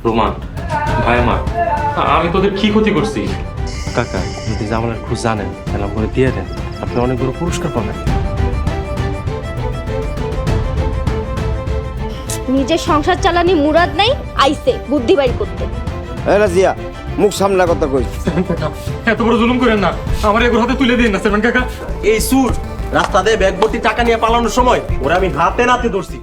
Roman, ভাই আমার, আমি তোদের কি ক্ষতি করছি? কাকা, যদি জামালের খোঁজ জানেন তাহলে আমাকে দিয়ে দেন, আপনি অনেক বড় পুরস্কার পাবেন। নিজের সংসার চালানি মুরাদ নাই, আইছে বুদ্ধি বাইর করতে। রাজিয়া, মুখ সামলা কথা কই। এত বড় জুলুম করেন না, আমার এগুলো হাতে তুলে দিন না সেভেন কাকা। এই সুর রাস্তা দিয়ে ব্যাগ ভর্তি টাকা নিয়ে পালানোর সময় ওরা আমি হাতে নাতে ধরছি।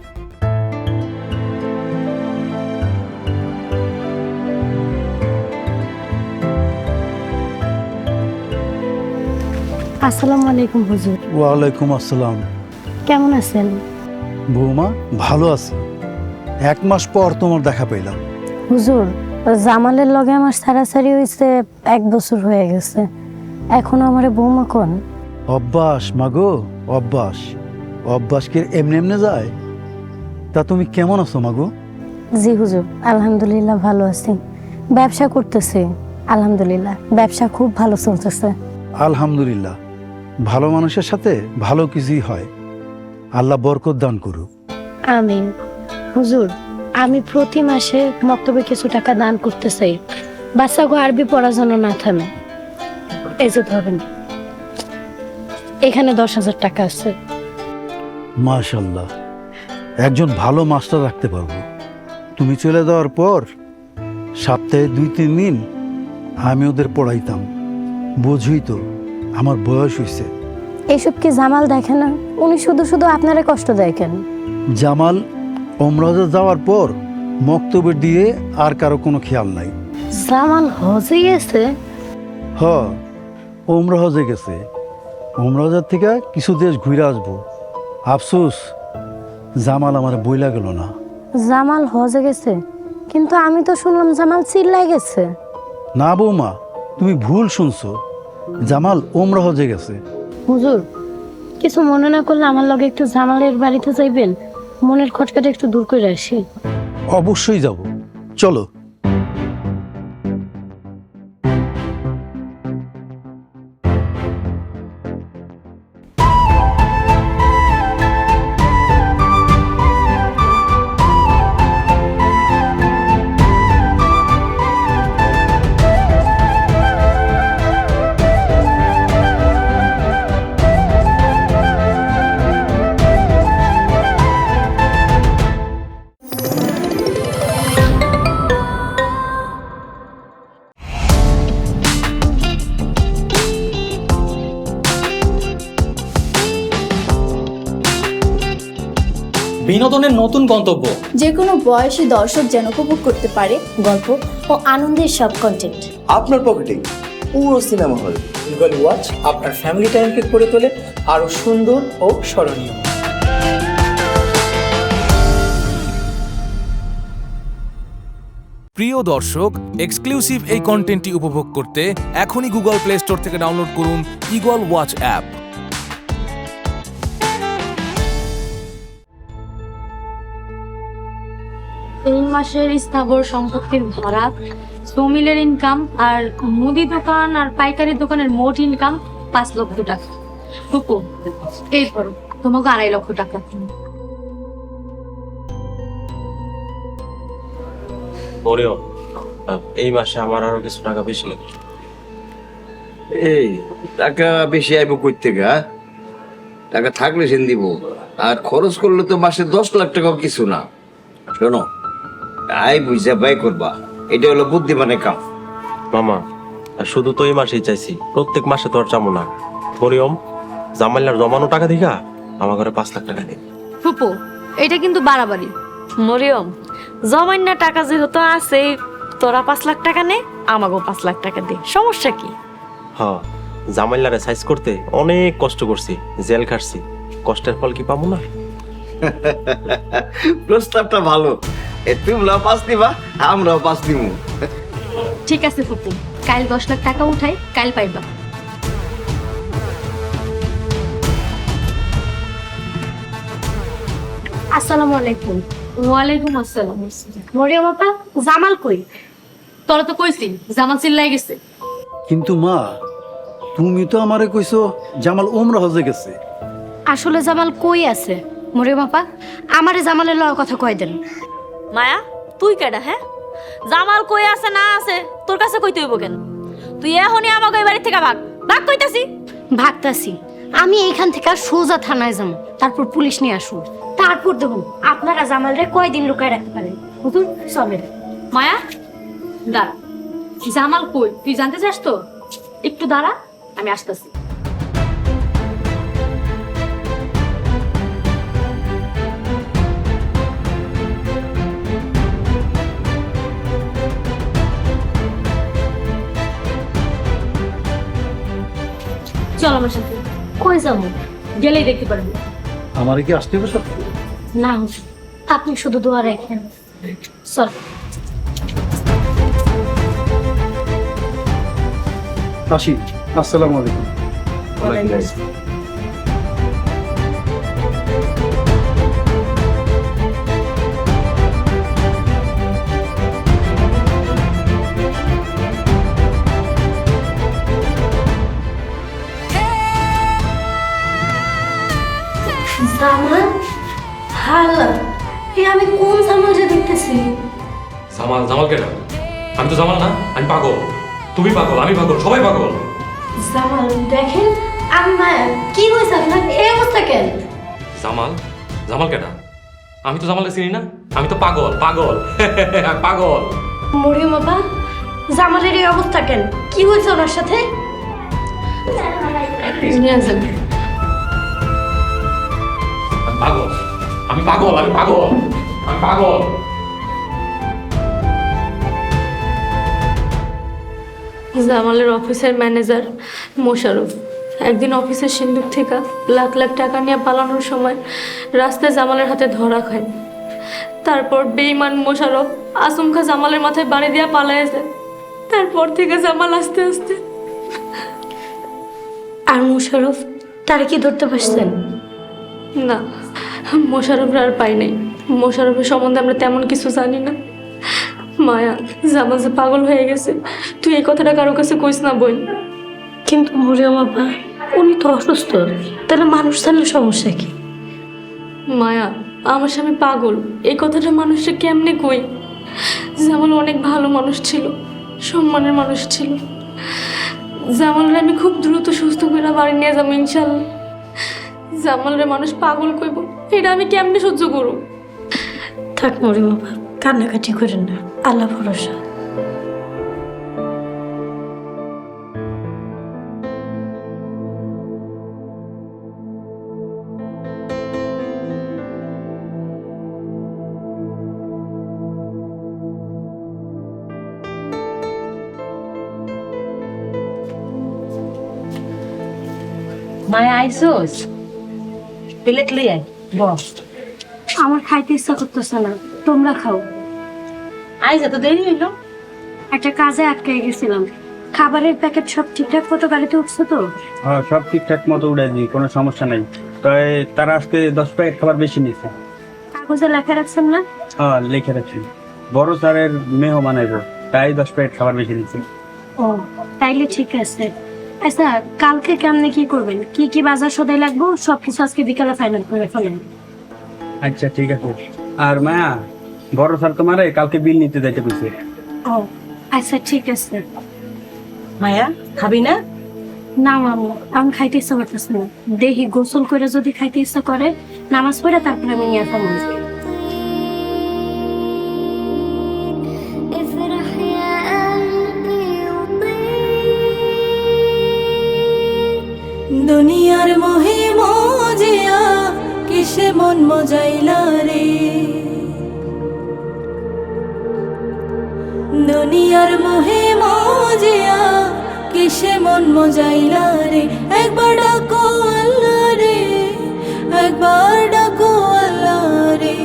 আসসালামু আলাইকুম হুজুর। ওয়ালাইকুম আসসালাম। কেমন আছেন? বৌমা, ভালো আছি। 1 মাস পর তোমার দেখা পেলাম। হুজুর, জামালের লগে আমার সারাসারি হয়েছে 1 বছর হয়ে গেছে, এখনো আমারে বৌমা কোন? অভ্যাস মাগো, অভ্যাস। অভ্যাস কি এমনি এমনি যায়? তা তুমি কেমন আছো মাগো? জি হুজুর, আলহামদুলিল্লাহ ভালো আছি। ব্যবসা করতেছি, আলহামদুলিল্লাহ ব্যবসা খুব ভালো চলতেছে। আলহামদুলিল্লাহ, ভালো মানুষের সাথে ভালো কিছুই হয়। আল্লাহ বরকত দান করুক। আমিন। হুজুর, আমি প্রতি মাসে মক্তবে কিছু টাকা দান করতে চাই, বাচ্চাকে আরবি পড়ার জন্য না থামে। এই যে ধরেন, এখানে 10,000 টাকা আছে। মাশাআল্লাহ, একজন ভালো মাস্টার রাখতে পারবো। তুমি চলে যাওয়ার পর সপ্তাহে 2-3 দিন আমি ওদের পড়াইতাম। বুঝুই তো, আমার বয়স হয়েছে। এইসব কি জামাল দেখে না? উনি শুধু শুধু আপনারে কষ্ট দেয় কেন? জামাল ওমরাজে যাওয়ার পর মক্তবের দিয়ে আর কারো কোনো খেয়াল নাই। জামাল হজে গেছে? হ, ওমরা হজে গেছে। ওমরাজের থেকে কিছু দেশ ঘুরে আসবো। আফসোস, জামাল আমার বইলা গেল না। জামাল হজে গেছে, কিন্তু আমি তো শুনলাম জামাল চিল্লাই গেছে। না বৌমা, তুমি ভুল শুনছো। জামাল ওমরা হজে গেছে। হুজুর, কিছু মনে না করলে আমার লগে একটু জামালের বাড়িতে যাইবেন, মনের খটকাটা একটু দূর করে আসি। অবশ্যই যাব, চলো। বিনোদনের নতুন গন্তব্য, যে কোনো বয়সী দর্শক যেন উপভোগ করতে পারে গল্প ও আনন্দের সব কন্টেন্ট আপনার পকেটে পুরো সিনেমা হল। গুগল ওয়াচ আপনার ফ্যামিলি টাইমকে করে তোলে আরো সুন্দর ও স্মরণীয়। প্রিয় দর্শক, এক্সক্লুসিভ এই কন্টেন্টটি উপভোগ করতে এখনই গুগল প্লে স্টোর থেকে ডাউনলোড করুন ইগল ওয়াচ অ্যাপ। এই মাসের স্থাবর সম্পত্তির ভাড়া, জমিলের ইনকাম আর মুদি দোকান আর পাইকারি দোকানের মোট ইনকাম 5 লক্ষ টাকা। টুকু এই করো, তোমাকে 2.5 লক্ষ টাকা। ওরেও এই মাসে আমার আরো কিছু টাকা বেশি লাগবে। এই টাকা বেশি আইব কই থেকে? টাকা থাকলে সেন দিব, আর খরচ করলে তো মাসে 10 লাখ টাকা কিছু না। শোনো, আই বুঝা বাই করবা, এটা হলো বুদ্ধিমানের কাম। মামা, আর শুধু তো এই মাসেই চাইছি, প্রত্যেক মাসে তো আর চামো না। মরিয়ম, জামাইলার জমানো টাকা দিঘা আমার ঘরে 5 লাখ টাকা দিন। ফুপু, এটা কিন্তু বাড়াবাড়ি। মরিয়ম, জমাইনা টাকা যেহেতু আছে, তোরা 5 লাখ টাকা নে, আমাকেও 5 লাখ টাকা দে, সমস্যা কি? হ, জামাইলারে সাইজ করতে অনেক কষ্ট করছি, জেল খাটছি, কষ্টের ফল কি পাবো না? প্রস্তাবটা ভালো। তোমরাও 5 দিবা, আমরাও 5 দিব। ঠিক আছে ফুপু, কাল 10 লাখ টাকা উঠাই, কাল পাইবা। আসসালামু আলাইকুম। ওয়ালাইকুম আসসালাম। মরিয়ম আপা, জামাল কই? তোরা তো কইছি জামাল চিল্লাই গেছে। কিন্তু মা, তুমি তো আমারে কইছো জামাল ওমরা হজে গেছে। আসলে জামাল কই আছে মরিয়ম আপা? আমারে জামালের লওয়ার কথা কয় দেন। মায়া তুই কেডা হ্যাঁ? জামাল কই আছে না আছে তোর কাছে কইতে হইব কেন? তুই এখনই আমাকে এই বাড়ি থেকে ভাগ ভাগ কইতাছি। ভাগতাছি আমি এইখান থেকে সোজা থানায় যাবো, তারপর পুলিশ নিয়ে আসুন, তারপর দেখুন আপনারা জামালরে কয়দিন লুকায় রাখতে পারেন। হুজুর চলেন। মায়া দাঁড়া, জামাল কই তুই জানতে চাস তো? একটু দাঁড়া, আমি আসতেছি। চল আমার সাথে। কই যাবো? গেলেই দেখতে পারবি। আমারে কি আসতে হবে সাথে? না হুজুর, আপনি শুধু দোয়া রাখেন। চল। আসি। আসসালামু আলাইকুম। জামাল? হাল্লা, আমি কোন জামালটা দেখতেছি? জামাল জামাল কেডা? আমি তো জামাল না, আমি পাগল। তুমি পাগল, আমি পাগল, সবাই পাগল। জামাল দেখেন, আমি মায়া। কি হয়েছে আপনার? এই অবস্থা কেন? জামাল জামাল কেডা? আমি তো জামালকে চিনি না, আমি তো পাগল পাগল আমি পাগল। মরিয়ম আপা, জামালের এই অবস্থা কেন? কি হয়েছে ওনার সাথে? নিয়ে যান। আমি পাগল, আমি পাগল, আমি পাগল, আমি পাগল। জামালের অফিসের ম্যানেজার মোশারফ একদিন অফিসের সিন্দুক থেকে লাখ লাখ টাকা নিয়ে পালানোর সময় রাস্তায় জামালের হাতে ধরা খায়। তারপর বেঈমান মোশারফ আচমকা জামালের মাথায় বাড়ি দিয়ে পালাইছে। তারপর থেকে জামাল আস্তে আস্তে। আর মুশারফ তারা কি ধরতে পারছেন? না, মোশারফের আর পাই নাই। মোশারফের সম্বন্ধে আমরা তেমন কিছু জানি না। মায়া, জামাল যে পাগল হয়ে গেছে, তুই এই কথাটা কারো কাছে কইস না বোন। কিন্তু মরিয়ম আপা, উনি তো অসুস্থ, তাহলে মানুষ জানলে সমস্যা কি? মায়া, আমার স্বামী পাগল, এই কথাটা মানুষকে কেমনে কই? জামাল অনেক ভালো মানুষ ছিল, সম্মানের মানুষ ছিল। জামালরে আমি খুব দ্রুত সুস্থ করে বাড়ি নিয়ে যাবো ইনশাল্লাহ। জামালরে মানুষ পাগল কইব, এটা আমি কেমনে সহ্য করব? থাক মরিয়ম আপা, কান্নাকাটি করেন না, আল্লাহ ভরসা। মায়া আইসোস, প্লেট লই আয়, বস। আমার খাইতে ইচ্ছা করতেছে না, তোমরা খাও। আইস এত দেরি হইলো? একটা কাজে আটকে গেছিলাম। খাবারের প্যাকেট সব ঠিকঠাক মতো গাড়িতে উঠছে তো? হ্যাঁ, সব ঠিকঠাক মতো উড়াই দিই, কোনো সমস্যা নাই। তাই তারা আজকে 10 প্যাকেট খাবার বেশি নিয়েছে। কাগজে লেখা রাখছেন না? হ্যাঁ, লিখে রাখছি। বড় স্যারের মেহমান আইব, তাই 10 প্যাকেট খাবার বেশি নিয়েছে। ও তাইলে ঠিক আছে। আচ্ছা, কালকে কেমনে কি করবেন? কি কি বাজার সদাই লাগবে সবকিছু আজকে বিকালে ফাইনাল করে ফেলেন। আচ্ছা ঠিক আছে। আর মায়া, বড় স্যার তোমারে কালকে বিল নিতে যাইতে কইছে। ও আচ্ছা ঠিক আছে। মায়া খাবি না? না মামু, আমি খাইতে ইচ্ছা করতেছে না। দেখি গোসল করে যদি খাইতে ইচ্ছা করে, নামাজ পড়ে তারপরে আমি নিয়ে খাবো। দুনিয়ার মোহে মজিয়া কিসে মন মজাইলা রে, দুনিয়ার মোহে মজিয়া কিসে মন মজাইলা রে। একবার ডাকো আল্লাহ রে, একবার ডাকো আল্লাহ রে,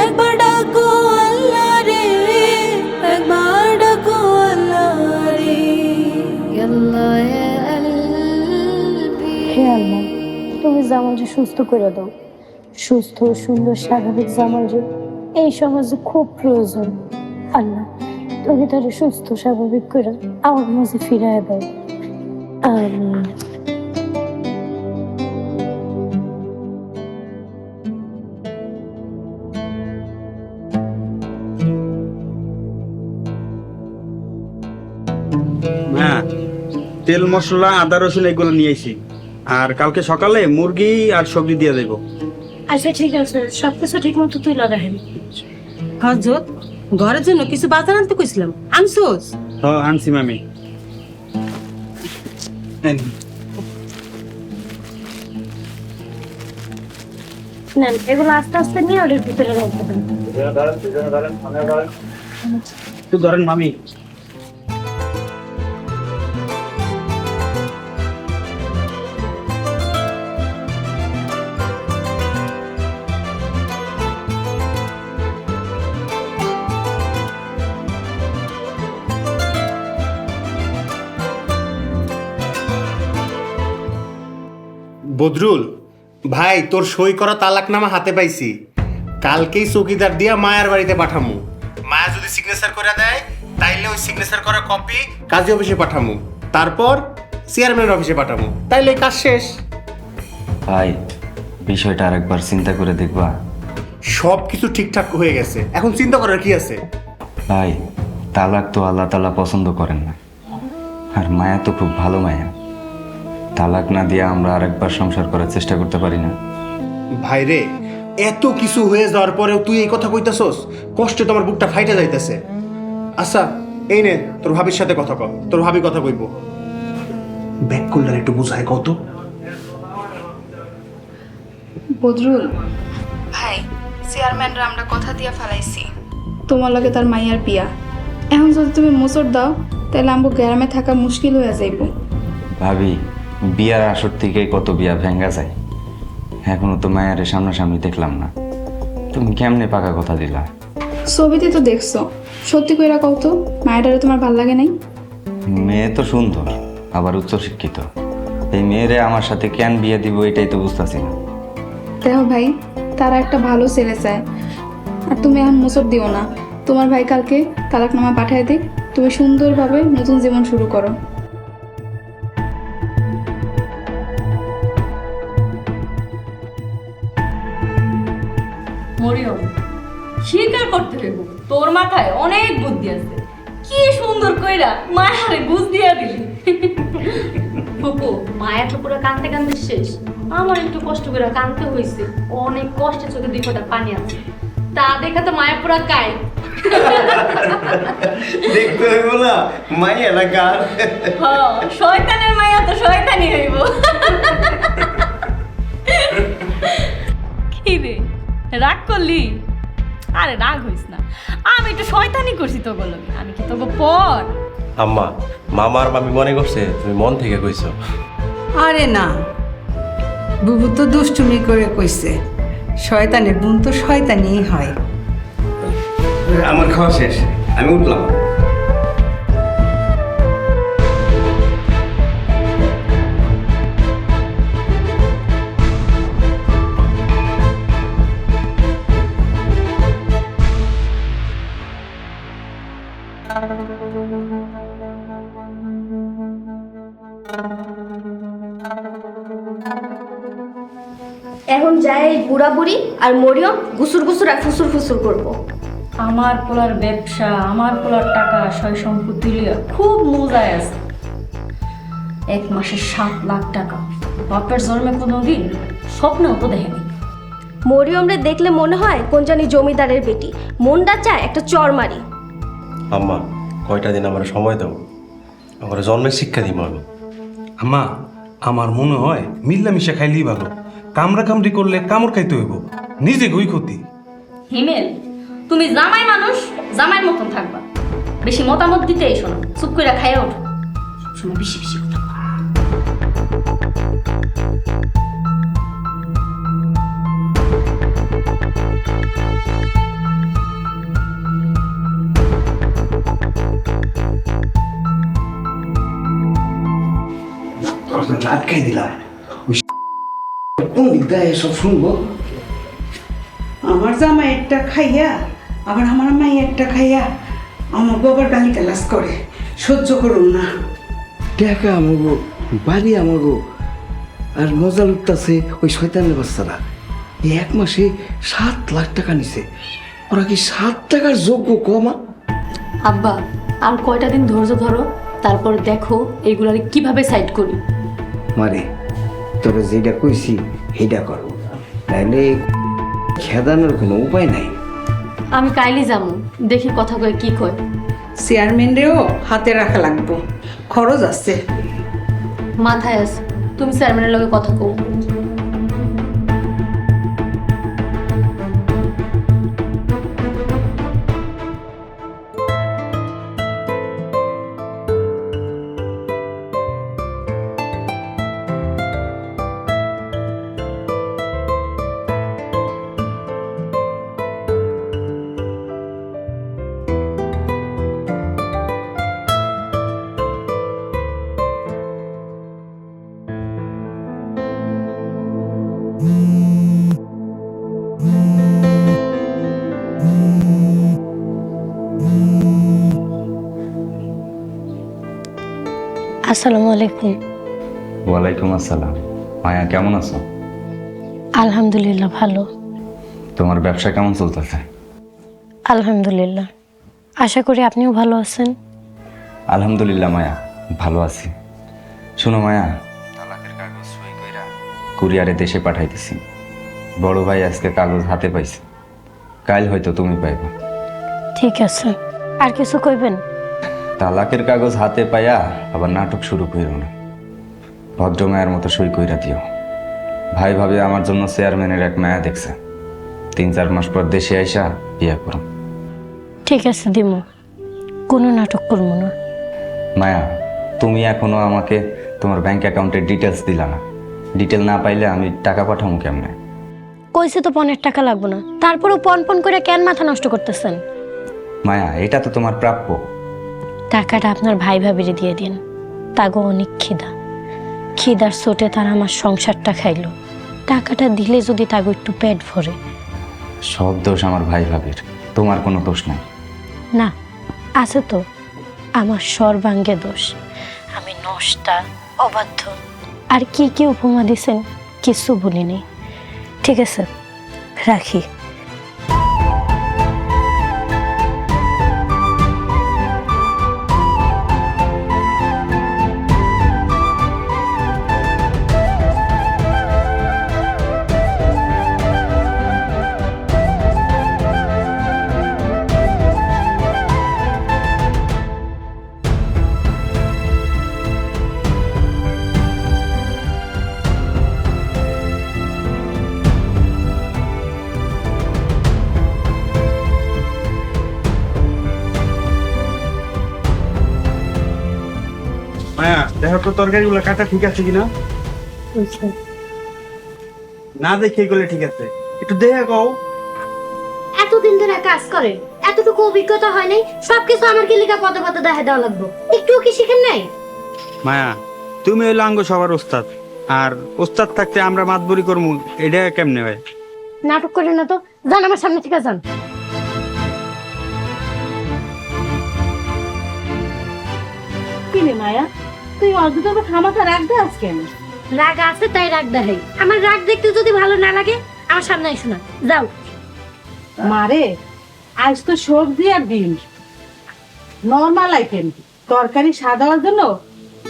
একবার ডাকো আল্লাহ রে, একবার ডাকো আল্লাহ রে। হে আল্লাহ, তুমি জামালকে সুস্থ করে দাও। সুস্থ সুন্দর স্বাভাবিক জামালকে এই সমাজে খুব প্রয়োজন। আল্লাহ, তুমি তার সুস্থ স্বাভাবিক করে আমার মাঝে ফিরাইয়া দাও। হ্যাঁ, তেল মশলা আদা রসুন এগুলো নিয়ে আইছি। আর কালকে সকালে মুরগি আর সবজি দিয়ে দেবো। আচ্ছা ঠিক আছে, সবকিছু ঠিক মতো তুই লাগাই। হজরত ঘরের জন্য কিছু বাজার আনতে কইছিলাম, আনছোস? হ্যাঁ আনছি মামি। নেন, এগুলো আস্তে আস্তে নিয়ে ওদের ভিতরে রাখতে হবে। একটু ধরেন মামি। বদরুল ভাই, তোর সই করা তালাকনামা হাতে পাইছি। কালকেই চৌকিদার দিয়া মায়ার বাড়িতে পাঠামু। মায়া যদি সিগনেচার করে দেয় তাইলে ওই সিগনেচার করা কপি কাজী অফিসে পাঠামু, তারপর চেয়ারম্যানের অফিসে পাঠামু, তাইলে কাজ শেষ। ভাই, বিষয়টা আরেকবার চিন্তা করে দেখবা। সব কিছু ঠিকঠাক হয়ে গেছে, এখন চিন্তা করার কি আছে? ভাই, তালাক তো আল্লাহ তাআলা পছন্দ করেন না, আর মায়া তো খুব ভালো মায়া। তালাক না দিয়ে আমরা আরেকবার সংসার করার চেষ্টা করতে পারি না? ভাই রে, এত কিছু হয়ে যাওয়ার পরেও তুই এই কথা কইতাছস, কষ্টে তো আমার বুকটা ফাইটা যাইতেছে। আচ্ছা এই নে, তোর ভাবির সাথে কথা কর, তোর ভাবি কথা কইব। ব্যাক করলে একটু বুঝায় কত। বদরুল ভাই, চেয়ারম্যানরা আমরা কথা দিয়া ফেলাইছি তোমার লগে তার মাইয়ার বিয়া। এখন যদি তুমি মোচড় দাও তাহলে আমগো গ্রামে থাকা মুশকিল হয়ে যাইব। ভাবি, বিয়ার আসর থেকে কত বিয়া ভেঙ্গা যায়, এখনো তো মায়ারে সামনাসামনি দেখলাম না, তুমি কেমনে পাকা কথা দিলা? ছবিতে তো দেখছো, সত্যি কইরা কও তো, মায়াটারে তোমার ভাল লাগে নাই? মেয়ে তো সুন্দর, আবার উচ্চশিক্ষিত, এই মেয়েরে আমার সাথে কেন বিয়ে দিব এটাই তো বুঝতেছি না। দেখো ভাই, তারা একটা ভালো ছেলে চায়, আর তুমি এখন মোচড় দিও না। তোমার ভাই কালকে তালাকনামা পাঠায় দিক, তুমি সুন্দরভাবে নতুন জীবন শুরু করো। মরিয়ম, স্বীকার করতে হইব তোর মাথায় অনেক বুদ্ধি আছে। কি সুন্দর কইরা মায়ারে বুঝ দিয়া দিলি। ফুপু, মায়া তো পুরো কাঁদতে কাঁদতে শেষ। আমার একটু কষ্ট করে কাঁদতে হয়েছে, অনেক কষ্টে চোখে দুই ফোঁটা পানি আছে। তা দেখা তো মায়া পুরা কায়। দেখতে হইব না মাইয়া না গান। শয়তানের মায়া তো শয়তানি হইব। কি রে, রাগ করলি? আরে রাগ হইস না, আমি একটু শয়তানি করছি তো বলো, আমি কি তোকে পর? আম্মা, মামা আর মামি মনে করছে তুমি মন থেকে কইছো। আরে না, বুবু তো দুষ্টুমি করে কইছে, শয়তানের বোন তো শয়তানিই হয়। আমার খাওয়া শেষ, আমি উঠলাম। এখন যাই বুড়া বুড়ি আর মরিয়ম গুসুর গুসুর আর ফুসুর ফুসুর করবো। আমার পোলার ব্যবসা, আমার পোলার টাকা, সয় সম্পত্তি লিয়া খুব মজায় আছে। 1 মাসে 7 লাখ টাকা, বাপের জন্মে কোনোদিন স্বপ্নেও তো দেখেনি। মরিয়মরে দেখলে মনে হয় কোন জানি জমিদারের বেটি, মনটা চায় একটা চর মারি। আম্মা, কয়টা দিন আমার সময় দাও, আমার জন্মের শিক্ষা দিব আমি। আম্মা, আমার মনে হয় মিল্লামিশা খাইলেই ভালো, কামড়া কামড়ি করলে কামড় খাইতে হইব, নিজে গই ক্ষতি। হিমেল, তুমি জামাই মানুষ, জামাইয়ের মতন থাকবা, বেশি মতামত দিতে এসো না, চুপ করে খাইয়া ওঠো, সবসময় বেশি বেশি কথা। আটকাই দিলাম, কোন দিক দিয়ে এসব শুনবো? আমার জামাই একটা খাইয়া আবার আমার মাই একটা খাইয়া আমার বাবার গালি গালাজ করে, সহ্য করুন না। টাকা আমাকে বাড়ি আমাগো, আর মজা লুটতাছে ওই শয়তানের বাচ্চারা। এই 1 মাসে 7 লাখ টাকা নিছে। ওরা কি 7 টাকার যোগ্য কমা? আব্বা আর কয়টা দিন ধৈর্য ধরো, তারপর দেখো এইগুলার কিভাবে সাইড করি। মারে তোরা যেটা কইছি সেইটা করো, তাইলে খেদানোর কোনো উপায় নাই। আমি কাইলি যাবো, দেখি কথা কয় কি কয়। চেয়ারম্যানরেও হাতে রাখা লাগবো, খরচ আছে। মাথায় আছে, তুমি চেয়ারম্যানের লগে কথা কও। আসসালামু আলাইকুম। ওয়ালাইকুম আসসালাম। মায়া কেমন আছো? আলহামদুলিল্লাহ ভালো। তোমার ব্যবসা কেমন চলতেছে? আলহামদুলিল্লাহ, আশা করি আপনিও ভালো আছেন। আলহামদুলিল্লাহ মায়া, ভালো আছি। শোনো মায়া, তালাকের কাগজ সই কইরা কুরিয়ারে দেশে পাঠাইতেছি। বড় ভাই আজকে কাগজ হাতে পাইছে, কাল হয়তো তুমি পাইবা। ঠিক আছে, আর কিছু কইবেন? তালাকের কাগজ হাতে পাইয়া আবার নাটক শুরু কইরো না। ভদ্র মায়ের মতো সই কইরা দিও। ভাই ভাবে আমার জন্য চেয়ারম্যানের এক মায়া দেখছে, 3-4 মাস পর দেশে আইসা বিয়া করো। ঠিক আছে দিমু, কোনো নাটক করবো না। মায়া, তুমি এখনো আমাকে তোমার ব্যাংক অ্যাকাউন্টের ডিটেলস দিলা না। ডিটেল না পাইলে আমি টাকা পাঠাবো কেমনে? কইছে তো 5 টাকা লাগবো না, তারপরও পন করে কেন মাথা নষ্ট করতেছেন? মায়া, এটা তো তোমার প্রাপ্য। টাকাটা আপনার ভাই ভাবিরে দিয়ে দিন, তাগো অনেক খিদার চোটে তারা আমার সংসারটা খাইলো। টাকাটা দিলে যদি তাগো একটু পেট ভরে। সব দোষ আমার ভাই ভাবির, তোমার কোনো দোষ নাই। না আছে তো, আমার সর্বাঙ্গে দোষ। আমি নষ্টা, অবাধ্য, আর কি কি উপমা দিছেন কিছু বলিনি। ঠিক আছে, রাখি। মায়া দেখো তো তরকারিগুলো কাটা ঠিক আছে কিনা। না দেখে এগুলো ঠিক আছে, একটু দেখে কও। এতদিন ধরে কাজ করে, এতটুকু অভিজ্ঞতা হয় নাই, সবকিছু আমার কি লিখা পদে পদে দেখা দেওয়া লাগবে? একটু কি শিখেন নাই? মায়া তুমি হইলো আঙ্গ সবার ওস্তাদ, আর ওস্তাদ থাকতে আমরা মাতবরি করবো, এটা কেমনে হয়? নাটক করে না তো, যান আমার সামনে থেকে যান। কিনে মায়া, তুই অদ্ভুত খামাখা রাগ দেওয়াস কেন? রাগ আছে তাই রাগ দেখাই। আমার রাগ দেখতে যদি ভালো না লাগে আমার সামনে আইসো না, যাও। মারে আজ তো সবজি আর ডিম নর্মাল আইটেম, তরকারি স্বাদ হওয়ার জন্য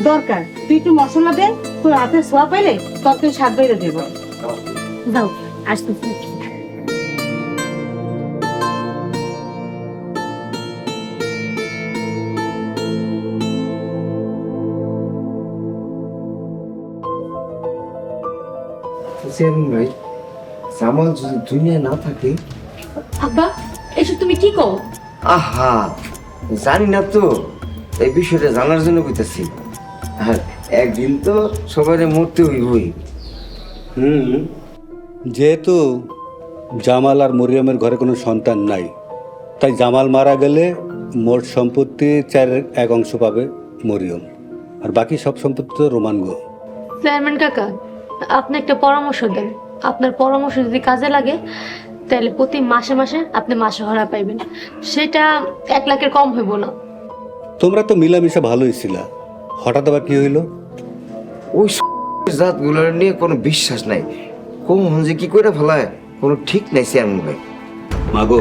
দরকার তুই একটু মশলা দে, তোর হাতে সোয়া পেলে তরকারি স্বাদ বেড়ে দেবো। যাও, আসতেছি। ভাই, জামাল যদি দুনিয়া না থাকে। আব্বা এসব তুমি কি কও? আহা, জানি না তো, এই বিষয়টা জানার জন্য কইতাছি। আর একদিন তো সবাই মরতে হইবই। যেহেতু জামাল আর মরিয়মের ঘরে কোনো সন্তান নাই, তাই জামাল মারা গেলে মোট সম্পত্তি 4/1 পাবে মরিয়ম, আর বাকি সব সম্পত্তি তো রোমান গো। চেয়ারম্যান কাকা, আপনি একটা পরামর্শ দেন। আপনার পরামর্শ যদি কাজে লাগে তাহলে প্রতি মাসে মাসে আপনি মাসোহারা পাইবেন, সেটা 1 লাখের কম হইব না। তোমরা তো মিলামিশা ভালোই ছিলা, হঠাৎ আবার কি হইল? ওই জাতগুলো নিয়ে কোনো বিশ্বাস নাই, কখন যে কি করে ফেলায় কোনো ঠিক নাই চেয়ারম্যান ভাই। মাগো,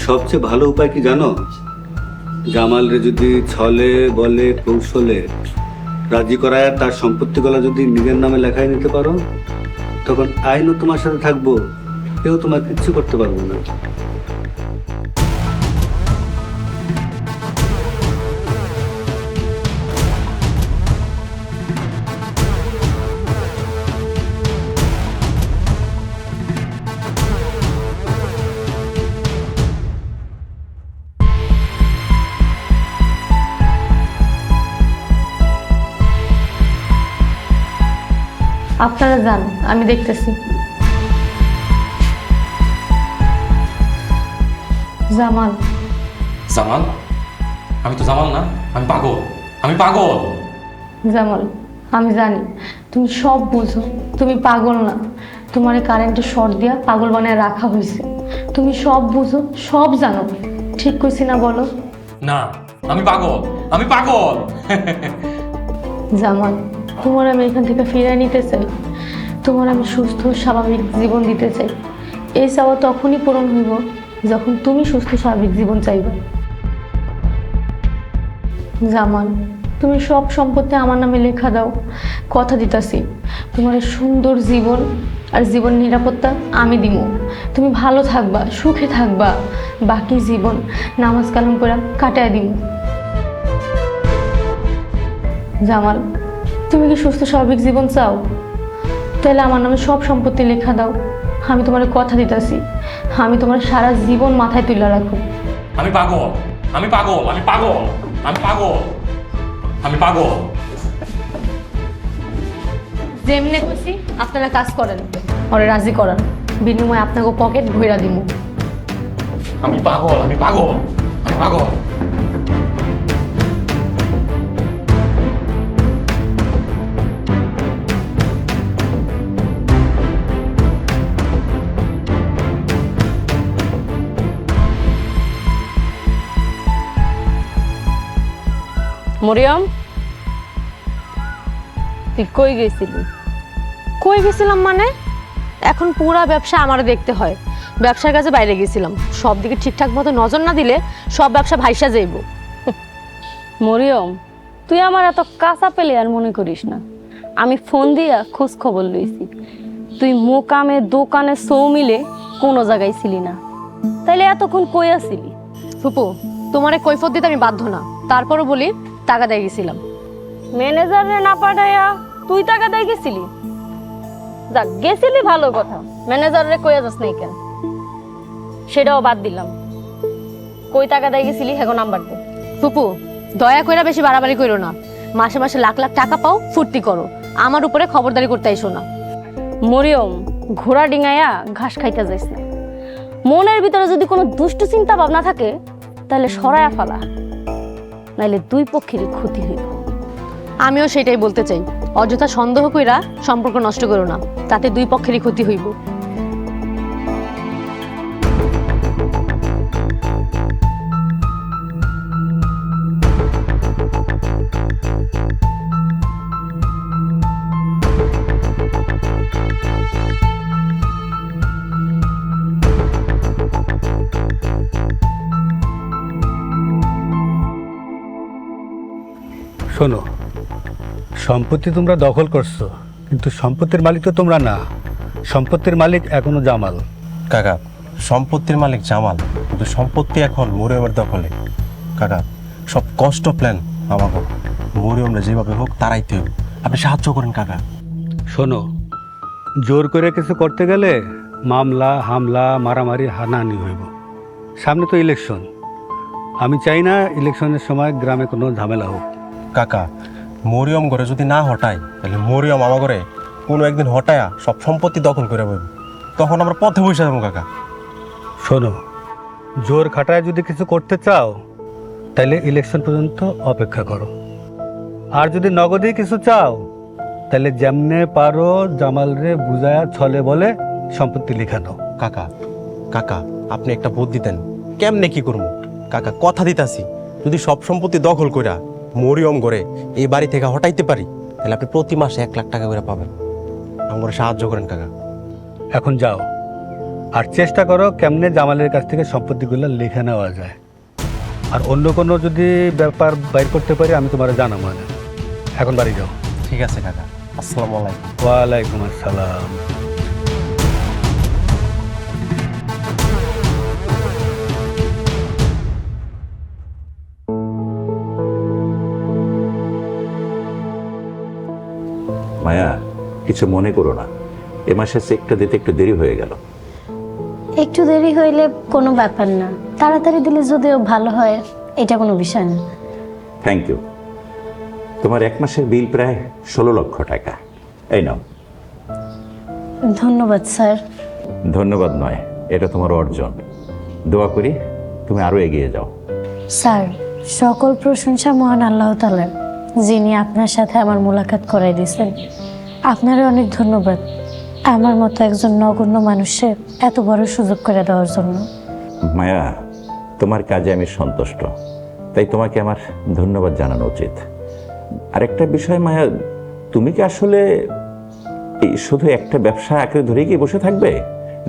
সবচেয়ে ভালো উপায় কি জানো? জামালরে যদি ছলে বলে কৌশলে রাজি করায় তার সম্পত্তিগুলো যদি নিজের নামে লেখায় নিতে পারো, তখন আইনও তোমার সাথে থাকবো, কেউ তোমার কিচ্ছু করতে পারবো না। আপনারা যান, আমি দেখতেছি। জামাল। জামাল? আমি তো জামাল না, আমি পাগল, আমি পাগল। জামাল, আমি জানি তুমি সব বুঝো, তুমি পাগল না। তোমার কারেন্টের শর্ট দিয়া পাগল বানায় রাখা হয়েছে। তুমি সব বুঝো, সব জানো। ঠিক কইছি না বলো? না, আমি পাগল, আমি পাগল। জামাল, তোমার আমি এখান থেকে ফিরিয়ে নিতে চাই। তোমার আমি সুস্থ স্বাভাবিক জীবন দিতে চাই। এই চাওয়া তখনই পূরণ হইব যখন তুমি সুস্থ স্বাভাবিক জীবন চাইবে। জামাল, তুমি সব সম্পত্তি আমার নামে লেখা দাও। কথা দিতাছি, তোমার এই সুন্দর জীবন আর জীবন নিরাপত্তা আমি দিব। তুমি ভালো থাকবা, সুখে থাকবা। বাকি জীবন নামাজ কালাম করে কাটায় দিব। জামাল, তুমি কি সুস্থ স্বাভাবিক জীবন চাও? তাহলে আমার নামে সব সম্পত্তি লেখা দাও। আমি তোমার কথা দিতেছি, আমি তোমার সারা জীবন মাথায় তুলে রাখো। আমি পাগল, আমি পাগল, আমি পাগল, আমি পাগল, আমি পাগল। যেমনে কইছি আপনারা কাজ করেন, ওরে রাজি করান, বিনিময়ে আপনাকে পকেট ভইরা দিব। আমি পাগল, আমি পাগল, আমি পাগল। মরিয়ম, তুই কই গেছিলি? কই গেছিলাম মানে? এখন পুরা ব্যবসা আমারে দেখতে হয়। ব্যবসার কাজে বাইরে গেছিলাম, সব দিকে ঠিকঠাক মতো নজর না দিলে সব ব্যবসা ভাইসা যাইব। মরিয়ম, তুই আমার এত কাঁচা পেলে আর মনে করিস না। আমি ফোন দিয়া খোঁজ খবর লইছি, তুই মোকামে দোকানে সৌ মিলে কোনো জায়গায় ছিলি না। তাইলে এতক্ষণ কই আসিলি? ফুপু, তোমারে কৈফত দিতে আমি বাধ্য না, তারপরও বলি টাকা দিয়ে গেছিলাম। ম্যানেজারে না পাঠাইয়া তুই টাকা দিয়ে গেছিলি? যাক, গেছিলি ভালো কথা, ম্যানেজারে কইয়া যাস নাই কেন? সেটাও বাদ দিলাম। কই টাকা দিয়ে গেছিলি এখন নাম্বার দে। ফুপু, দয়া কইরা বেশি বাড়াবাড়ি কইরো না। মাসে মাসে লাখ লাখ টাকা পাও, ফুর্তি করো, আমার উপরে খবরদারি করতে আইসো না। মরিয়ম, ঘোড়া ডিঙাইয়া ঘাস খাইতে যাইস না। মনের ভিতরে যদি কোনো দুষ্ট চিন্তা ভাবনা থাকে তাহলে সরায়া ফেলা, নাইলে দুই পক্ষেরই ক্ষতি হইব। আমিও সেটাই বলতে চাই, অযথা সন্দেহ কইরা সম্পর্ক নষ্ট করো না, তাতে দুই পক্ষেরই ক্ষতি হইব। শোনো, সম্পত্তি তোমরা দখল করছো, কিন্তু সম্পত্তির মালিক তো তোমরা না। সম্পত্তির মালিক এখনো জামাল। কাকা, সম্পত্তির মালিক জামাল, কিন্তু সম্পত্তি এখন মরিয়মের দখলে। কাকা, সব কষ্ট প্ল্যান আমাকে মরিয়মরা যেভাবে হোক তারাইতে হোক, আপনি সাহায্য করেন কাকা। শোনো, জোর করে কিছু করতে গেলে মামলা হামলা মারামারি হানাহানি হইব। সামনে তো ইলেকশন, আমি চাই না ইলেকশনের সময় গ্রামে কোনো ঝামেলা হোক। কাকা, মরিয়ম ঘরে যদি না হটায় তাহলে মরিয়ম আমার ঘরে কোনো একদিন হটায়া সব সম্পত্তি দখল করে বলবে, তখন আমরা পথে বসে যাবো। কাকা শোনো, জোর খাটায় যদি কিছু করতে চাও তাহলে ইলেকশন পর্যন্ত অপেক্ষা করো। আর যদি নগদেই কিছু চাও তাহলে যেমনে পারো জামালরে বুঝায়া ছলে বলে সম্পত্তি লিখা দাও। কাকা, কাকা আপনি একটা বুদ্ধি দেন, কেমনে কি করবো? কাকা কথা দিতাছি, যদি সব সম্পত্তি দখল কইরা মরিয়ম ঘরে এই বাড়ি থেকে হটাইতে পারি তাহলে আপনি প্রতি মাসে 1 লাখ টাকা করে পাবেন। আমাকে সাহায্য করেন কাকা। এখন যাও আর চেষ্টা করো কেমনে জামালের কাছ থেকে সম্পত্তিগুলো লিখে নেওয়া যায়। আর অন্য কোনো যদি ব্যাপার বাইর করতে পারি আমি তোমার জানাবো না। এখন বাড়ি যাও। ঠিক আছে কাকা, আসসালামু আলাইকুম। ওয়ালাইকুম আসসালাম। মায়া, কিছু মনে করো না, এ মাসে চেকটা দিতে একটু দেরি হয়ে গেল। একটু দেরি হইলে কোনো ব্যাপার না, তাড়াতাড়ি দিলে যদিও ভালো হয়, এটা কোনো বিষয় না। Thank you. তোমার 1 মাসের বিল প্রায় 16 লক্ষ টাকা। এই নাও। ধন্যবাদ স্যার। ধন্যবাদ নয়, এটা তোমার অর্জন। দোয়া করি তুমি আরো এগিয়ে যাও। স্যার, সকল প্রশংসা মহান আল্লাহ তাআলার, যিনি আপনার সাথে আমার মোলাকাত করাই দিয়েছেন। আপনারও অনেক ধন্যবাদ আমার মতো একজন নগণ্য মানুষের এত বড় সুযোগ করে দেওয়ার জন্য। মায়া, তোমার কাজে আমি সন্তুষ্ট, তাই তোমাকে আমার ধন্যবাদ জানানো উচিত। আরেকটা বিষয় মায়া, তুমি কি আসলে এই শুধু একটা ব্যবসা আঁকড়ে ধরে কি বসে থাকবে,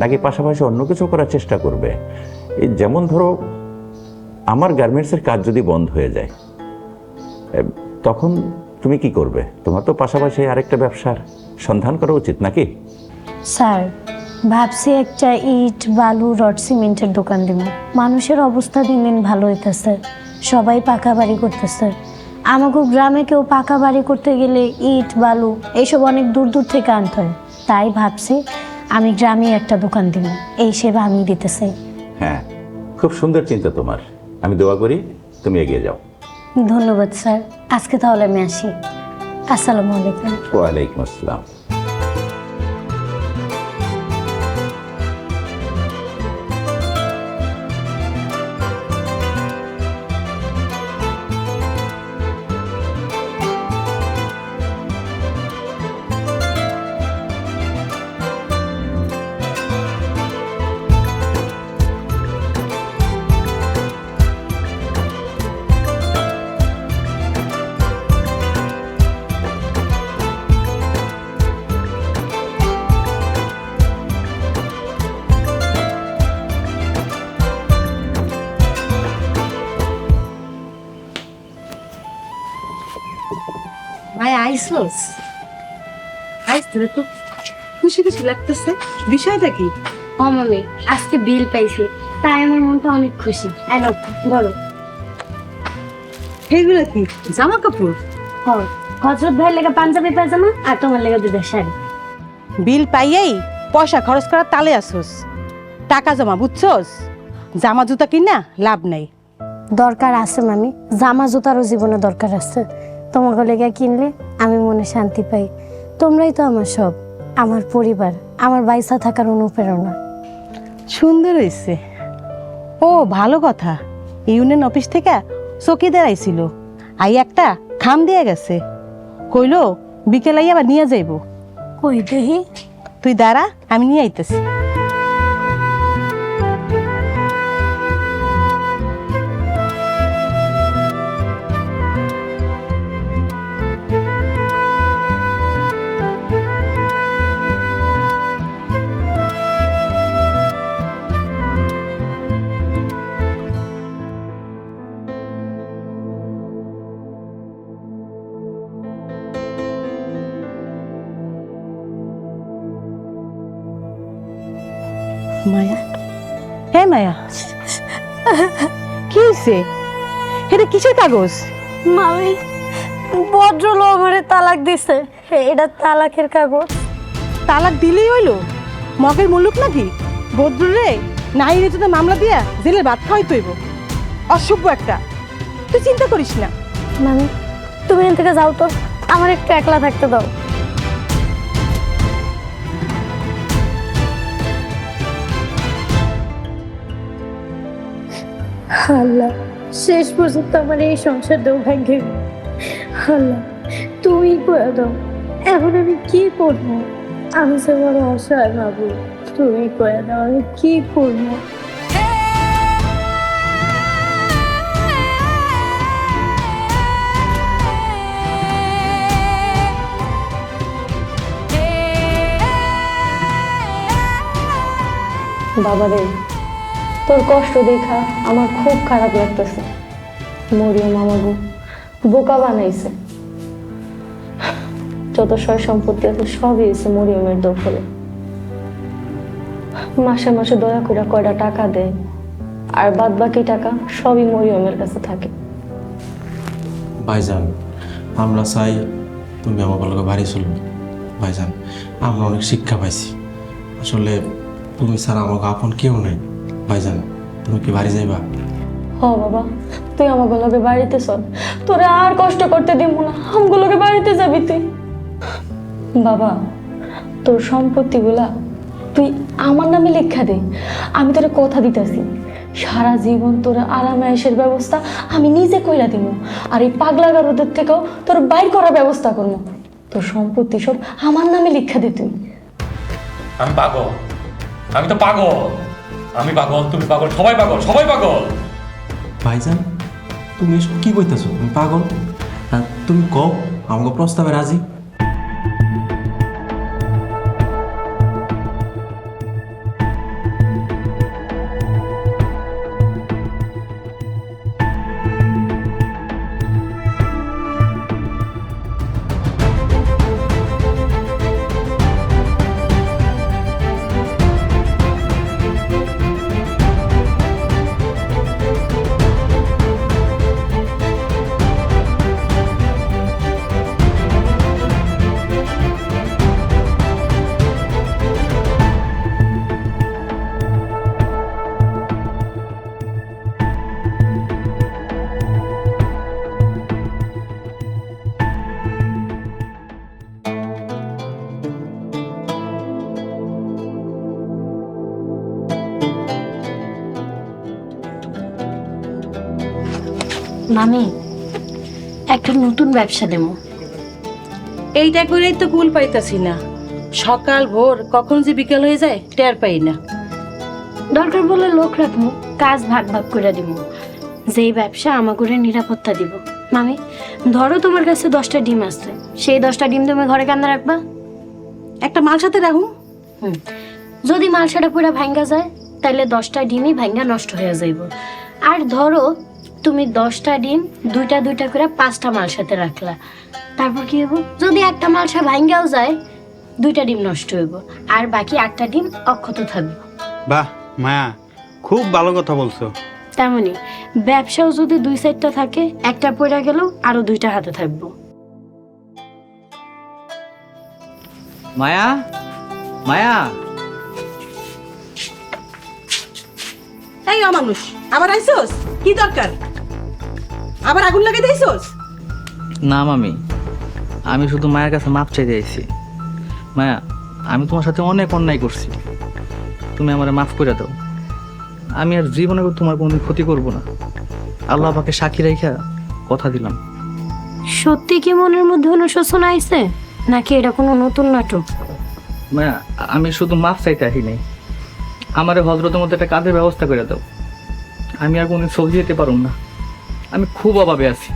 নাকি পাশাপাশি অন্য কিছু করার চেষ্টা করবে? এই যেমন ধরো, আমার গার্মেন্টসের কাজ যদি বন্ধ হয়ে যায়, তখন তুমি কি করবে? তোমার তো পাশাপাশি আরেকটা ব্যবসার সন্ধান করা উচিত নাকি? স্যার, ভাবছি একটা ইট বালু রড সিমেন্টের দোকান দিব। মানুষের অবস্থা দিন দিন ভালো হইতেছে, সবাই পাকা বাড়ি করতেছে। আমাকে গ্রামে কেউ পাকা বাড়ি করতে গেলে ইট বালু এইসব অনেক দূর দূর থেকে আনতে হয়। তাই ভাবছি আমি গ্রামে একটা দোকান দিব, এই সেবা আমি দিতে চাই। হ্যাঁ, খুব সুন্দর চিন্তা তোমার। আমি দোয়া করি তুমি এগিয়ে যাও। ধন্যবাদ স্যার, আজকে তাহলে আমি আসি। আসসালামু আলাইকুম। ওয়ালাইকুম আসসালাম। ভাই আইসোস, আইস তোর তো খুশি খুশি লাগতেছে, বিষয়টা কি? ও মামি, আজকে বিল পাইছি, তাই আমার মনটা অনেক খুশি। এলো বলো। এইগুলো কি জামা কাপড়? হজরত ভাইয়ের লেগে পাঞ্জাবি পায়জামা আর তোমার লেগে দুটো শাড়ি। বিল পাইয়াই পয়সা খরচ করার তালে আসোস, টাকা জমা বুঝছোস? জামা জুতা কিনা লাভ নাই। দরকার আছে মামি, জামা জুতারও জীবনে দরকার আছে। তোমাকে লেগে কিনলে আমি মনে শান্তি পাই। তোমরাই তো আমার সব, আমার পরিবার, আমার বাইসা থাকার অনুপ্রেরণা। সুন্দর হয়েছে। ও ভালো কথা, ইউনিয়ন অফিস থেকে চকিদার আইছিল, আই একটা খাম দিয়ে গেছে, কইলো বিকেল আই আবার নিয়ে যাইব। কই দেহি? তুই দাঁড়া, আমি নিয়ে আইতেছি। মায়া, হ্যাঁ মায়া, কি হয়েছে? এটা কিসের কাগজ? মামি, ভদ্রলোক আমারে তালাক দিছে, এটা তালাকের কাগজ। তালাক দিলেই হইলো? মগের মুলুক নাকি? ভদ্র রে, নাই রে তো মামলা দিয়া জেলের ভাত খাওয়াই তৈব। অসভ্য একটা, তুই চিন্তা করিস না। মামি, তুমি এখান থেকে যাও তো, আমার একটু একলা থাকতে দাও। আল্লাহ, শেষ পর্যন্ত আমার এই সংসার দেও ভাগ্যে। আল্লাহ, তুমি করে দাও, এখন আমি কি করবো? আমি সে বড় অসহায় বাবু, তুমি করে দাও, আমি কি করবো? বাবা রে, তোর কষ্ট দেখা আমার খুব খারাপ লাগতেছে। মরিয়ম আমাগো বোকা বানাইছে। যত সয় সম্পত্তি আছে সবই এসে মরিয়মের দখলে। মাসে মাসে দয়া করে কয়টা টাকা দেয়, আর বাদ বাকি টাকা সবই মরিয়মের কাছে থাকে। ভাইজান, আমরা চাই তুমি আমাকে লগে বাড়ি চলো। ভাইজান, আমরা অনেক শিক্ষা পাইছি। আসলে তুমি ছাড়া আমাকে আপন কেউ নাই। ভাইজান, তুমি কি বাড়ি যাইবা? হ বাবা, তুই আমাকে লগে বাড়িতে চল, তোরে আর কষ্ট করতে দিব না। আমগুলোকে বাড়িতে যাবি তুই। বাবা, তোর সম্পত্তিগুলা তুই আমার নামে লেখা দে। আমি তোরে কথা দিতেছি, সারা জীবন তোর আরামায়েশের ব্যবস্থা আমি নিজে কইরা দিব। আর এই পাগলা গারদের থেকেও তোর বাইর করার ব্যবস্থা করবো। তোর সম্পত্তি সব আমার নামে লেখা দে তুই। আমি পাগল, আমি তো পাগল, আমি পাগল, তুমি পাগল, সবাই পাগল, সবাই পাগল। ভাইজান, তুমি এসব কি কইতেছো? তুমি পাগল? তুমি কও আমাকে প্রস্তাবে রাজি? মামি, একটা নতুন ব্যবসা দেবো। এইটা করেই তো কুল পাইতাছি না। সকাল ভোর কখন যে বিকেল হয়ে যায় টের পাই না। দরকার বলে লোক রাখবো, কাজ ভাগ ভাগ করে দিব। যেই ব্যবসা আমাকে নিরাপত্তা দিব। মামি, ধরো তোমার কাছে 10টা ডিম আসছে, সেই 10টা ডিম তুমি ঘরে কান্দা রাখবা? একটা মাল সাথে রাখুন। যদি মালসাটা পুরো ভাঙ্গা যায় তাহলে 10টা ডিমই ভাঙ্গা নষ্ট হয়ে যাইব। আর ধরো তুমি 10টা ডিম 2টা 2টা করে 5টা মাল সাথে রাখলা, তারপর কি হইব? যদি একটা মালসা ভাঙ্গাও যায় 2টা ডিম নষ্ট হইব, আর বাকি 8টা ডিম অক্ষত থাকবে। বাহ মায়া, খুব ভালো কথা বলছো। তেমনি ব্যবসাও যদি 2 সাইডটা থাকে, একটা পড়ে গেল আরো 2টা হাতে থাকবো। মায়া, মায়া, এই অমানুষ, আবার আইছস? কি দরকার? আবার আগুন লাগিয়ে দিয়েছস? না মামি, আমি শুধু মায়ের কাছে মাপ চাইতে আইছি। মায়া, আমি তোমার সাথে অনেক অন্যায় করছি, তুমি আমারে মাফ করে দাও। আমি আর জীবনে তোমার কোনো ক্ষতি করব না। আল্লাহ পাকে সাক্ষী রাইখা কথা দিলাম। সত্যি কি মনের মধ্যে অনুশোচনা আইছে, নাকি এটা কোনো নতুন নাটক? মায়া, আমি শুধু মাফ চাইতে আসি নাই, আমারে হজরতের মধ্যে একটা কাজের ব্যবস্থা করে দাও। আমি আর কোনো সবজি যেতে পারুম না, আমি খুব অভাবে আছি।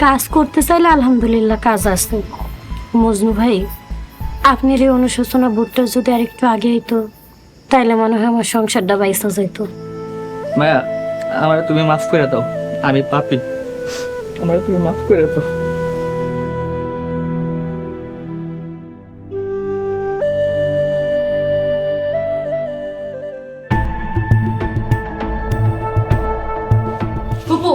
কাজ করতে চাইলে আলহামদুলিল্লাহ কাজ আছে। মজনু ভাই, আপনার এই অনুশোচনা বোধটা যদি আর একটু আগে হইতো তাইলে মনে হয় আমার সংসারটা বাইসা যাইতো। মায়া, আমার তুমি মাফ করে দাও, আমি পাপী, আমার তুমি মাফ করে দাও। ফুপু,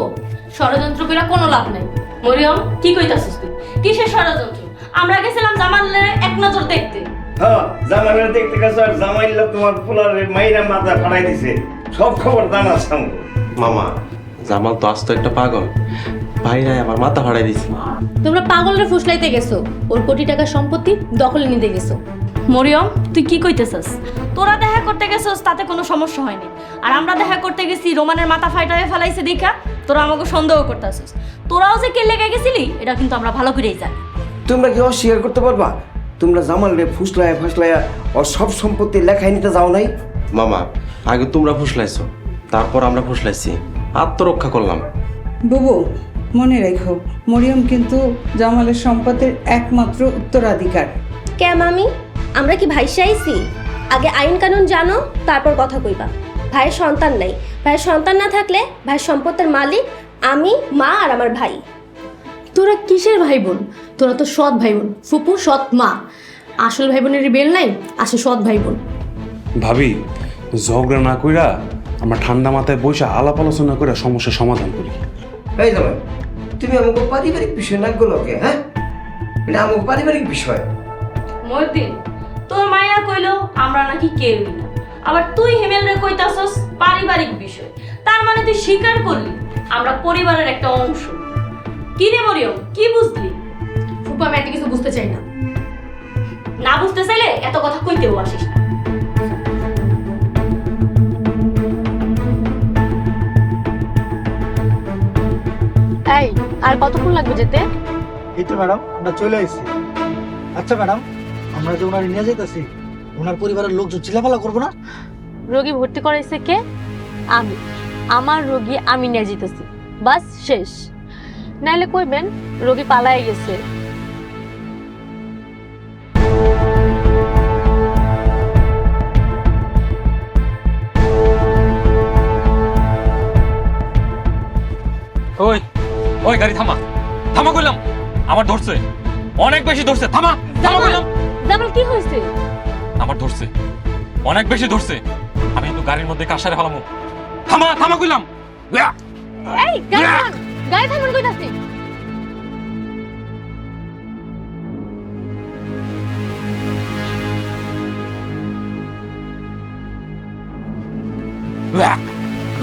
ষড়যন্ত্র করে কোনো লাভ নাই। মরিয়ম, কি কইতাছিস তুই? কিসের ষড়যন্ত্র? আমরা গেছিলাম জামালের এক নজর দেখতে। হ্যাঁ, জামাইরা দেখতে গেছে আর জামাইলা তোমার পোলার মাইরা মাথা ফাড়াই দিছে। সব খবর জানা আছে আমার। মামা, জামাল তো আস্ত একটা পাগল। ভাইরা আমার মাথা ফাড়াই দিছে। তোমরা পাগলরে ফুসলাইতে গেছো, ওর কোটি টাকার সম্পত্তি দখলে নিতে গেছো। মরিয়ম, তুই কি কইতেছস? তোরা দেখা করতে গেছস তাতে কোনো সমস্যা হয়নি, আর আমরা দেখা করতে গেছি রোমানের মাথা ফাটায় ফেলাইছে দেখা তোরা আমাকে সন্দেহ করতেছস। তোরাও যে কে লেগে গেছিলি এটা কিন্তু আমরা ভালো করেই জানি। তোমরা কি অস্বীকার করতে পারবা তোমরা জামালরে ফুসলায়া ফাসলায়া ওর সব সম্পত্তি লেখায় নিতে যাও নাই? মামা, আগে তোমরা ফুসলাইছো, তারপর আমরা ফুসলাইছি, আত্মরক্ষা করলাম। বুবু, মনে রেখো, মরিয়ম কিন্তু জামালের সম্পদের একমাত্র উত্তরাধিকার। কে মামি, আমরা কি ভাইসা আইছি? আগে আইন কানুন জানো, তারপর কথা কইবা। ভাইয়ের সন্তান নাই, ভাইয়ের সন্তান না থাকলে ভাইয়ের সম্পত্তির মালিক আমি, মা আর আমার ভাই। তোরা কিসের ভাই বোন? তোরা তো সৎ ভাই বোন, ফুপু সৎ মা। আসল ভাই বোনের বেল নাই, আসে সৎ ভাই বোন। ভাবি, ঝগড়া না কইরা আমরা ঠান্ডা মাথায় বসে আলাপ আলোচনা করে সমস্যার সমাধান করি। এই জামাই, তুমি আমাকে পারিবারিক বিষয় না গুলোকে, হ্যাঁ, এটা আমাকে পারিবারিক বিষয়। মহিউদ্দিন, তোর মায়া কইলো আমরা নাকি কেউই না, আবার তুই হিমেলরে কইতাছস পারিবারিক বিষয়। তার মানে তুই স্বীকার করলি আমরা পরিবারের একটা অংশ। কি রে মরিয়ম, কি বুঝলি? ফুপু, আমি এত কিছু বুঝতে চাই না। না বুঝতে চাইলে এত কথা কইতেও আসিস না। এই, আর কতক্ষণ লাগবে যেতে? এই তো ম্যাডাম, আমরা চলে আসছি। আচ্ছা ম্যাডাম, আমরা যে ওনার নিয়ে যাইতেছি, ওনার পরিবারের লোকজন চিলাফালা করবো না? রোগী ভর্তি করাইছে কে? আমি। আমার রোগী আমি নিয়ে যেতেছি, বাস শেষ। নাইলে কইবেন রোগী পালায় গেছে। ওই ওই গাড়ি থামা, থামা কইলাম। আমার ধরছে, অনেক বেশি ধরছে। থামা, থামা কইলাম। জামাল, কি হইছে? আমার ধরছে, অনেক বেশি ধরছে। আমি কিন্তু গাড়ির মধ্যে কাশারে ফেলামু। থামা, থামা কইলাম। এই, গাড়ি থামান, গাড়ি থামান কইতাছি।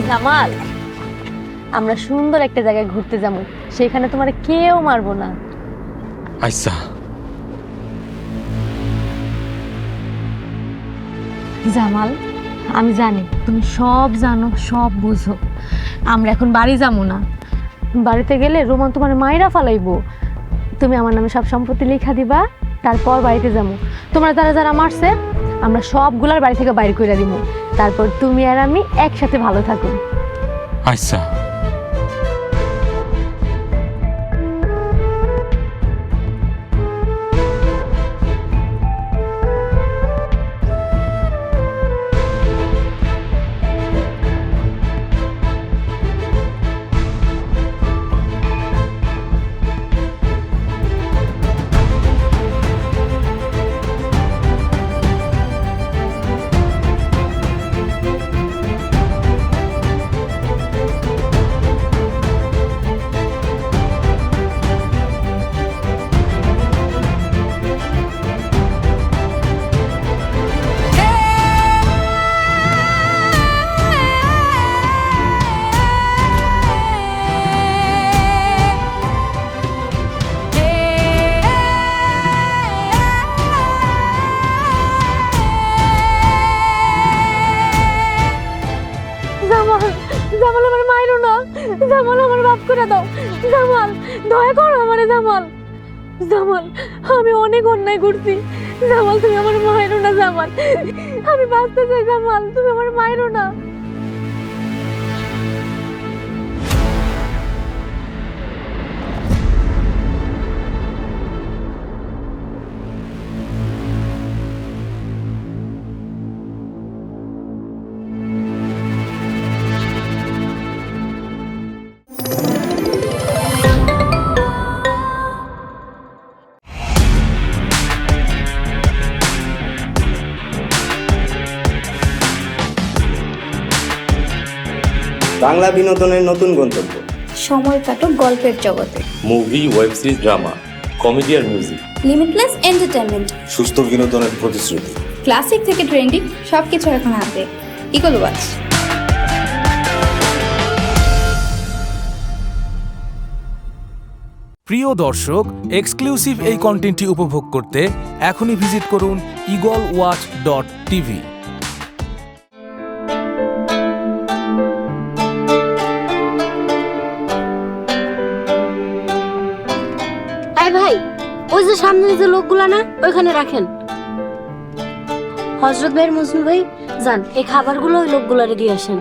জামাল, আমরা সুন্দর একটা জায়গায় ঘুরতে যাবো, সেখানে তোমার কেউ মারবো না। আচ্ছা। জামাল, আমি জানি তুমি সব জানো, সব বুঝো। আমরা এখন বাড়ি যাবো না। বাড়িতে গেলে রোমান তোমার মায়েরা ফালাইবো। তুমি আমার নামে সব সম্পত্তি লেখা দিবা, তারপর বাড়িতে যাবো। তোমরা যারা যারা মারছে আমরা সবগুলার বাড়ি থেকে বাইর করে দিব। তারপর তুমি আর আমি একসাথে ভালো থাকো। আচ্ছা। জামাল, আমার মাইরো না। জামাল, আমার মাফ করে দাও। জামাল, দয়া করো আমারে। জামাল, জামাল, আমি অনেক অন্যায় করছি। জামাল, তুমি আমার মাইরো না। জামাল, আমি বাঁচতে চাই। জামাল, তুমি আমার মাইরো না। বাংলা বিনোদনের নতুন গন্তব্য। সময় কাটুক গল্পের জগতে। Movie, web series, drama, comedy আর মিউজিক। Limitless entertainment. সুস্থ বিনোদনের প্রতিশ্রুতি। ক্লাসিক থেকে ট্রেন্ডিং সবকিছু এখন হাতে। Eagle Watch. প্রিয় দর্শক, এক্সক্লুসিভ এই কন্টেন্টটি উপভোগ করতে এখনই ভিজিট করুন eagleWatch.tv। ভাই, ওই যে সামনে যে লোকগুলা না, ওইখানে রাখেন। হযরত ভাই, মজনু ভাই, যান এই খাবারগুলো ওই লোকগুলারে দিয়ে আসেন।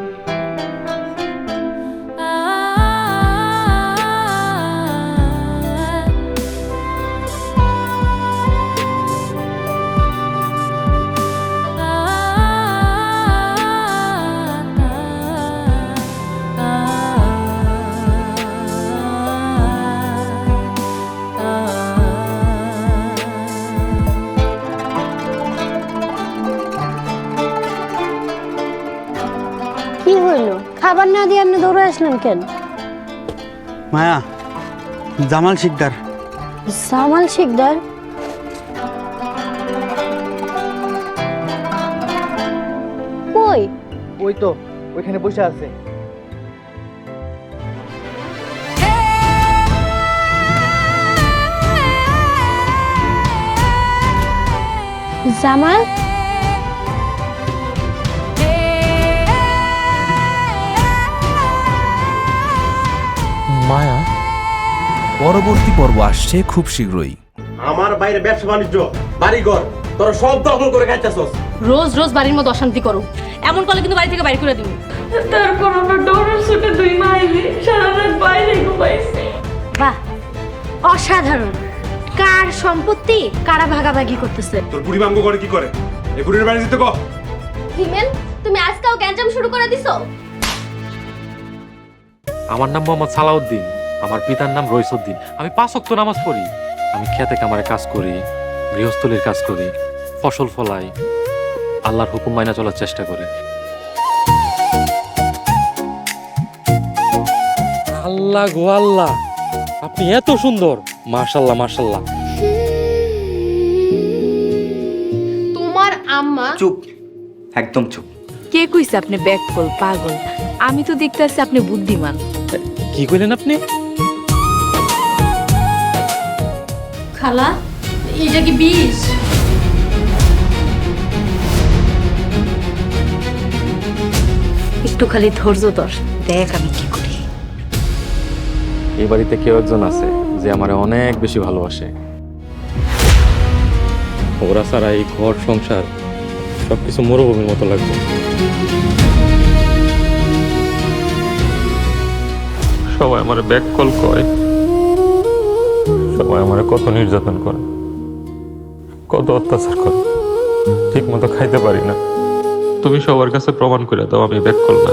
হইলো? খাবার না দিয়ে আপনি দৌড়ে আসলেন কেন? মায়া, জামাল শিকদার। জামাল শিকদার? কই? ওই তো ওইখানে বসে আছে। জামাল? মায়া, পরবর্তী পর্ব আসছে খুব শীঘ্রই। আমার বাইরে ব্যবসা বাণিজ্য বাড়িঘর তোরা সব দখল করে খাইতেছস। রোজ রোজ বাড়ির মধ্যে অশান্তি করো, এমন করলে কিন্তু বাড়ি থেকে বাইরে করে দিব। তারপর আমরা ডোরের ছুটে 2 মাইলে সারা রাত বাইরে ঘুমাইছি। বাহ, অসাধারণ। কার সম্পত্তি কারা ভাগাভাগি করতেছে? তোর বুড়ি মাঙ্গো করে কি করে? এই বুড়ির বাড়ি যেতে কো। হিমেল, তুমি আজকাল গ্যাঞ্জাম শুরু করে দিছো। আমার নাম মোহাম্মদ সালাউদ্দিন, আমার পিতার নাম রইসউদ্দিন। আমি 5 ওয়াক্ত নামাজ পড়ি। আমি খেতে কামারে কাজ করি, গৃহস্থলীর কাজ করি, ফসল ফলাই, আল্লাহর হুকুম মাইনা চলার চেষ্টা করি। আল্লাহ গো আল্লাহ, আপনি এত সুন্দর! মাশাআল্লাহ মাশাআল্লাহ। তোমার আম্মা চুপ, একদম চুপ। কে কইছে আপনি ব্যাককল পাগল? আমি তো দেখতেছি আপনি বুদ্ধিমান। কি কইলেন আপনি? খালা, এটা কি বিষ? একটু খালি ধৈর্য ধর, দেখ আমি কি করি। এই বাড়িতে কেউ একজন আছে যে আমারে অনেক বেশি ভালোবাসে। ওরা ছাড়া এই ঘর সংসার সবকিছু মরুভূমির মতো লাগবে। সবাই আমার ব্যাককল কয়, সবাই আমার কত নির্যাতন করে, কত অত্যাচার করে, ঠিক মতো খাইতে পারি না। তুমি সবার কাছে প্রমাণ করে দাও আমি ব্যাককল না।